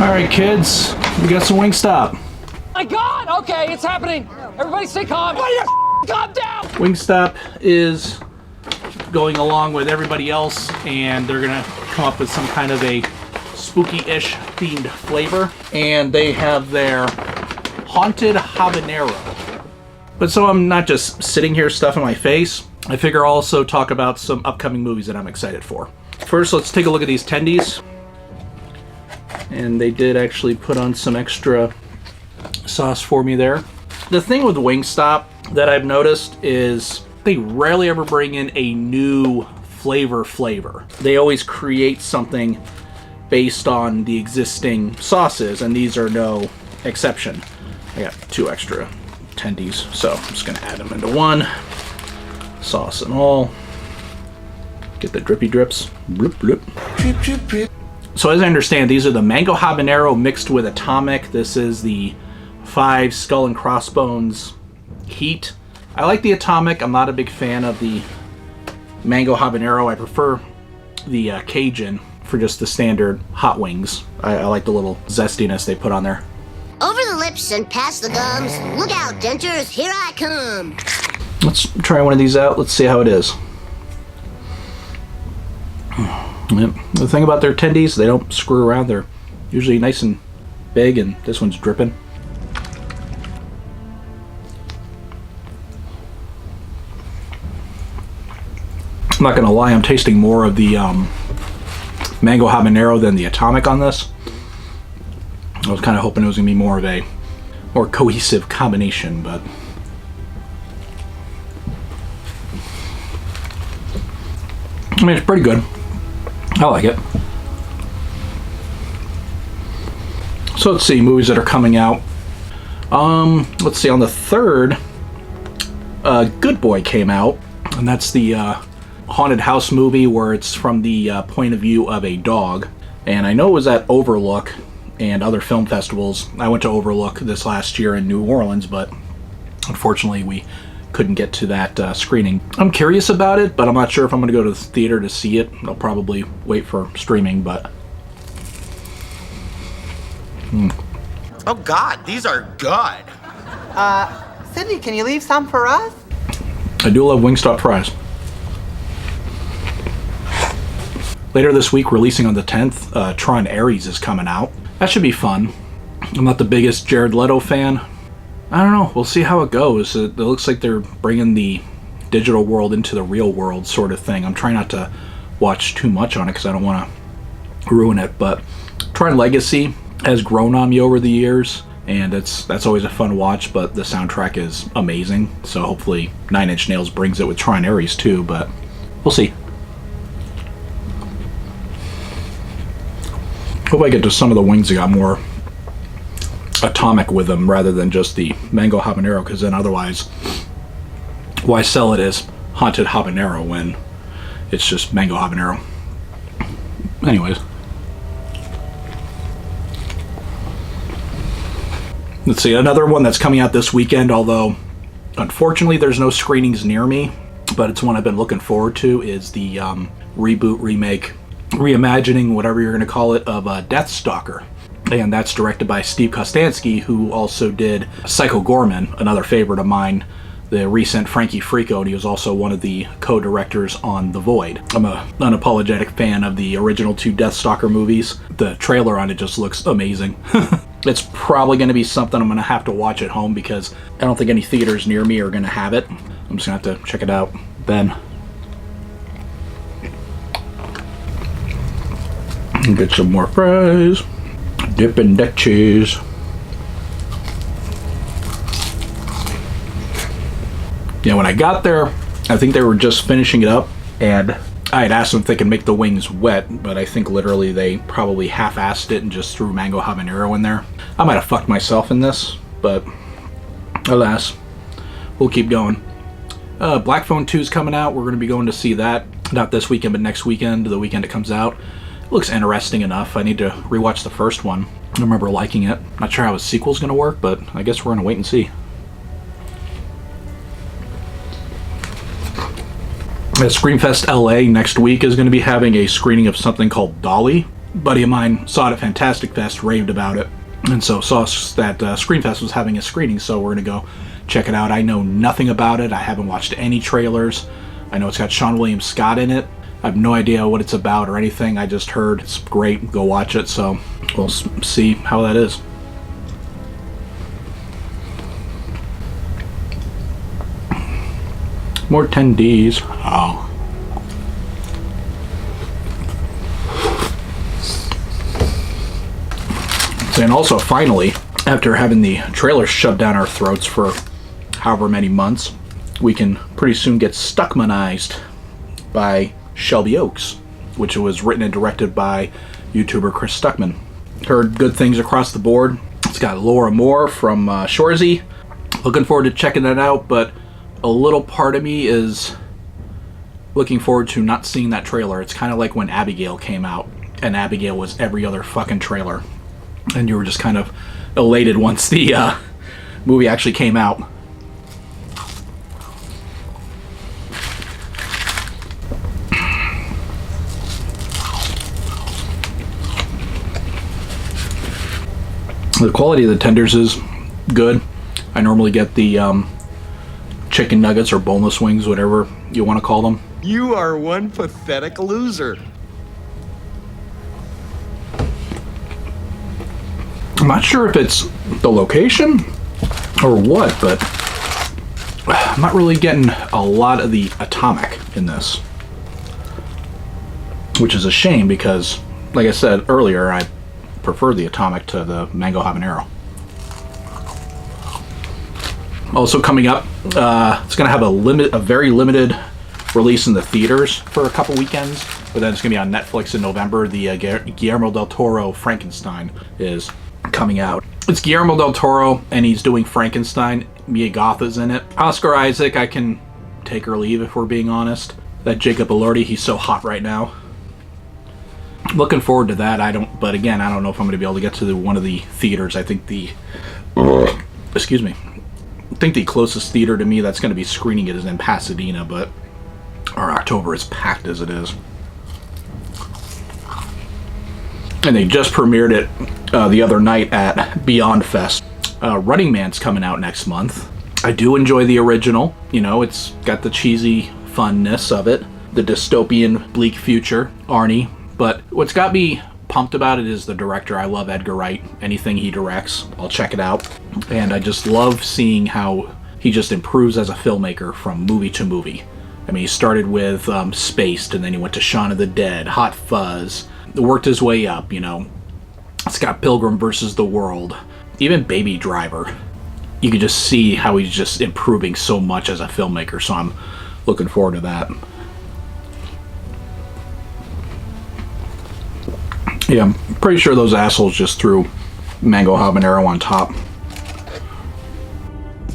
Alright kids, we got some Wingstop. My God! Okay, it's happening! Everybody stay calm! Why do you calm down? Wingstop is going along with everybody else, and they're gonna come up with some kind of a spooky-ish themed flavor. And they have their haunted habanero. But so I'm not just sitting here stuffing my face. I figure I'll also talk about some upcoming movies that I'm excited for. First, let's take a look at these tendies. And they did actually put on some extra sauce for me there. The thing with Wingstop that I've noticed is they rarely ever bring in a new flavor. They always create something based on the existing sauces, and these are no exception. I got 2 extra tendies, so I'm just gonna add them into one. Sauce and all. Get the drippy drips. Bloop, bloop. Drip, drip, drip. So as I understand, these are the mango habanero mixed with atomic. This is the 5 skull and crossbones heat. I like the atomic. I'm not a big fan of the mango habanero. I prefer the Cajun for just the standard hot wings. I like the little zestiness they put on there. Over the lips and past the gums. Look out, dentures, here I come. Let's try one of these out. Let's see how it is. Yep. The thing about their tendies, they don't screw around. They're usually nice and big, and this one's dripping. I'm not gonna lie, I'm tasting more of the mango habanero than the atomic on this. I was kind of hoping it was gonna be more of a more cohesive combination, but I mean, it's pretty good. I like it. So let's see, movies that are coming out. Let's see, on the 3rd, Good Boy came out, and that's the haunted house movie where it's from the point of view of a dog. And I know it was at Overlook and other film festivals. I went to Overlook this last year in New Orleans, but unfortunately we couldn't get to that screening. I'm curious about it, but I'm not sure if I'm going to go to the theater to see it. I'll probably wait for streaming, but... Oh God, these are good. Sydney, can you leave some for us? I do love Wingstop fries. Later this week, releasing on the 10th, Tron Ares is coming out. That should be fun. I'm not the biggest Jared Leto fan. I don't know. We'll see how it goes. It looks like they're bringing the digital world into the real world sort of thing. I'm trying not to watch too much on it because I don't want to ruin it. But Tron Legacy has grown on me over the years, and that's always a fun watch, but the soundtrack is amazing. So hopefully 9 Inch Nails brings it with Tron Ares too, but we'll see. Hope I get to some of the wings that got more atomic with them rather than just the mango habanero, because then otherwise why sell it as haunted habanero when it's just mango habanero? Anyways, let's see, another one that's coming out this weekend, although unfortunately there's no screenings near me, but it's one I've been looking forward to, is the reboot, remake, reimagining, whatever you're going to call it, of Deathstalker. And that's directed by Steve Kostansky, who also did Psycho Gorman, another favorite of mine, the recent Frankie Frico, and he was also one of the co-directors on The Void. I'm an unapologetic fan of the original 2 Deathstalker movies. The trailer on it just looks amazing. It's probably going to be something I'm going to have to watch at home because I don't think any theaters near me are going to have it. I'm just going to have to check it out then. Get some more fries. Dipping that cheese. Yeah, when I got there, I think they were just finishing it up, and I had asked them if they could make the wings wet, but I think literally they probably half-assed it and just threw mango habanero in there. I might have fucked myself in this, but alas, we'll keep going. Black Phone 2 is coming out. We're going to be going to see that. Not this weekend, but next weekend, the weekend it comes out. It looks interesting enough. I need to rewatch the first one. I remember liking it. Not sure how a sequel's going to work, but I guess we're going to wait and see. Screamfest LA next week is going to be having a screening of something called Dolly. buddy of mine saw it at Fantastic Fest, raved about it, and so saw that Screenfest was having a screening, so we're gonna go check it out. I know nothing about it. I haven't watched any trailers. I know it's got Sean William Scott in it. I have no idea what it's about or anything. I just heard it's great. Go watch it. So we'll see how that is. More 10Ds. Oh. And also, finally, after having the trailer shoved down our throats for however many months, we can pretty soon get Stuckmanized by Shelby Oaks, which was written and directed by YouTuber Chris Stuckman. Heard good things across the board. It's got Laura Moore from Shoresy. Looking forward to checking that out, but a little part of me is looking forward to not seeing that trailer. It's kind of like when Abigail came out, and Abigail was every other fucking trailer. And you were just kind of elated once the movie actually came out. The quality of the tenders is good. I normally get the chicken nuggets or boneless wings, whatever you want to call them. You are one pathetic loser. I'm not sure if it's the location or what, but I'm not really getting a lot of the atomic in this, which is a shame because, like I said earlier, I prefer the atomic to the mango habanero. Also coming up, it's going to have a very limited release in the theaters for a couple weekends, but then it's going to be on Netflix in November. The Guillermo del Toro Frankenstein is coming out. It's Guillermo del Toro, and he's doing Frankenstein. Mia Goth is in it. Oscar Isaac, I can take or leave if we're being honest. That Jacob Elordi, he's so hot right now. Looking forward to that. But again, I don't know if I'm going to be able to get to one of the theaters. I think excuse me. I think the closest theater to me that's going to be screening it is in Pasadena, but our October is packed as it is. And they just premiered it the other night at Beyond Fest. Running Man's coming out next month. I do enjoy the original. You know, it's got the cheesy funness of it, the dystopian bleak future, Arnie. But what's got me pumped about it is the director. I love Edgar Wright. Anything he directs, I'll check it out. And I just love seeing how he just improves as a filmmaker from movie to movie. I mean, he started with Spaced, and then he went to Shaun of the Dead, Hot Fuzz, worked his way up, you know. Scott Pilgrim versus the World, even Baby Driver. You can just see how he's just improving so much as a filmmaker, so I'm looking forward to that. Yeah, I'm pretty sure those assholes just threw mango habanero on top.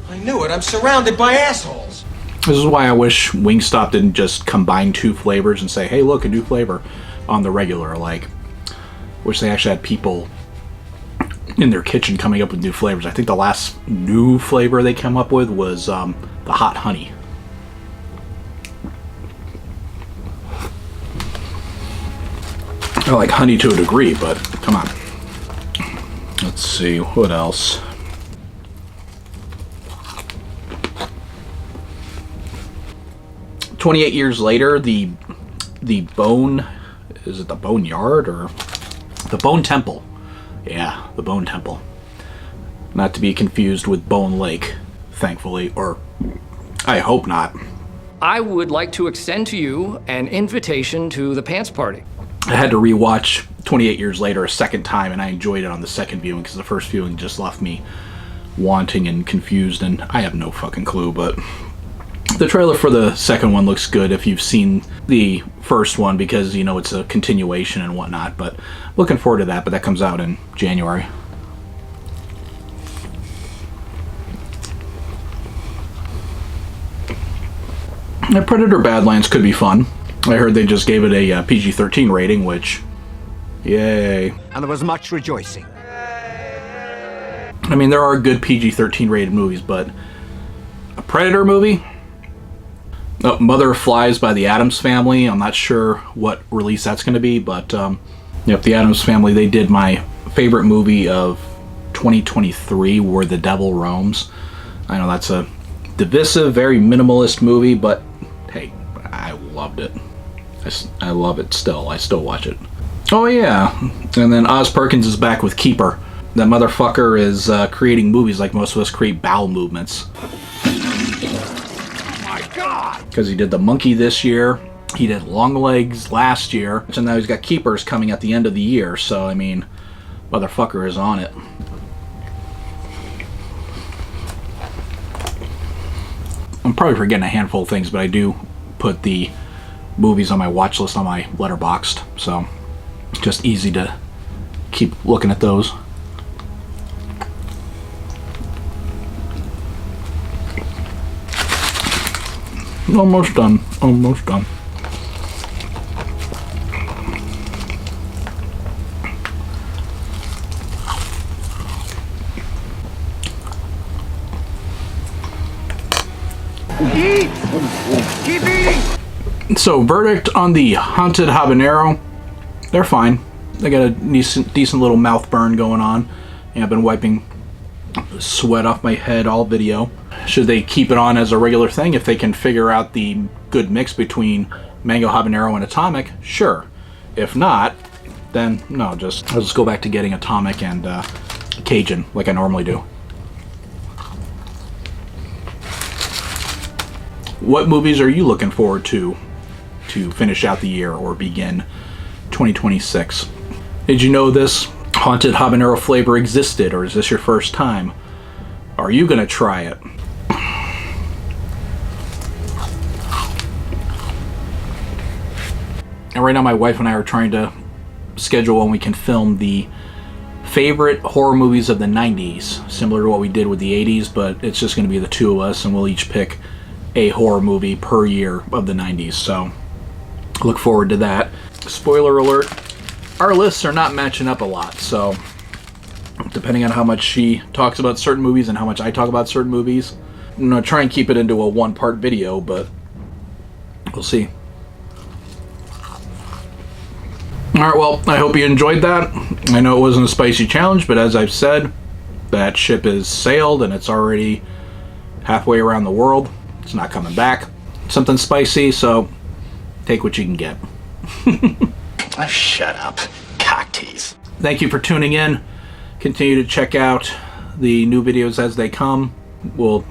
I knew it. I'm surrounded by assholes. This is why I wish Wingstop didn't just combine two flavors and say, hey, look, a new flavor on the regular. Like, wish they actually had people in their kitchen coming up with new flavors. I think the last new flavor they came up with was the hot honey. I like honey to a degree, but come on. Let's see, what else? "28 years later, the Bone, is it the Bone Yard or the Bone Temple? Yeah, the Bone Temple. Not to be confused with Bone Lake, thankfully, or I hope not. I would like to extend to you an invitation to the Pants Party. I had to rewatch 28 Years Later a second time, and I enjoyed it on the second viewing because the first viewing just left me wanting and confused, and I have no fucking clue, but the trailer for the second one looks good if you've seen the first one because, you know, it's a continuation and whatnot, but looking forward to that, but that comes out in January. And Predator Badlands could be fun. I heard they just gave it a PG-13 rating, which, yay. And there was much rejoicing. I mean, there are good PG-13 rated movies, but a Predator movie? Oh, Mother of Flies by the Addams Family. I'm not sure what release that's going to be, but Yep, the Addams Family, they did my favorite movie of 2023, Where the Devil Roams. I know that's a divisive, very minimalist movie, but hey, I loved it. I love it still. I still watch it. Oh yeah, and then Oz Perkins is back with Keeper. That motherfucker is creating movies like most of us create bowel movements. Oh my god! Because he did The Monkey this year. He did Longlegs last year. And now he's got Keepers coming at the end of the year. So, I mean, motherfucker is on it. I'm probably forgetting a handful of things, but I do put the movies on my watch list on my Letterboxd. So, just easy to keep looking at those. Almost done. Almost done. Eat! Keep eating! So, verdict on the Haunted Habanero. They're fine. They got a decent little mouth burn going on. And I've been wiping sweat off my head all video. Should they keep it on as a regular thing if they can figure out the good mix between mango habanero and atomic? Sure. If not, then no, I'll just go back to getting atomic and Cajun like I normally do. What movies are you looking forward to finish out the year or begin 2026? Did you know this haunted habanero flavor existed, or is this your first time? Are you gonna try it? And right now my wife and I are trying to schedule when we can film the favorite horror movies of the 90s, similar to what we did with the 80s, but it's just going to be the two of us, and we'll each pick a horror movie per year of the 90s, so look forward to that. Spoiler alert, our lists are not matching up a lot, so depending on how much she talks about certain movies and how much I talk about certain movies, I'm going to try and keep it into a one-part video, but we'll see. Alright, well, I hope you enjoyed that. I know it wasn't a spicy challenge, but as I've said, that ship is sailed and it's already halfway around the world. It's not coming back. Something spicy, so take what you can get. Oh, shut up, cock tease. Thank you for tuning in. Continue to check out the new videos as they come. We'll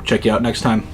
check you out next time.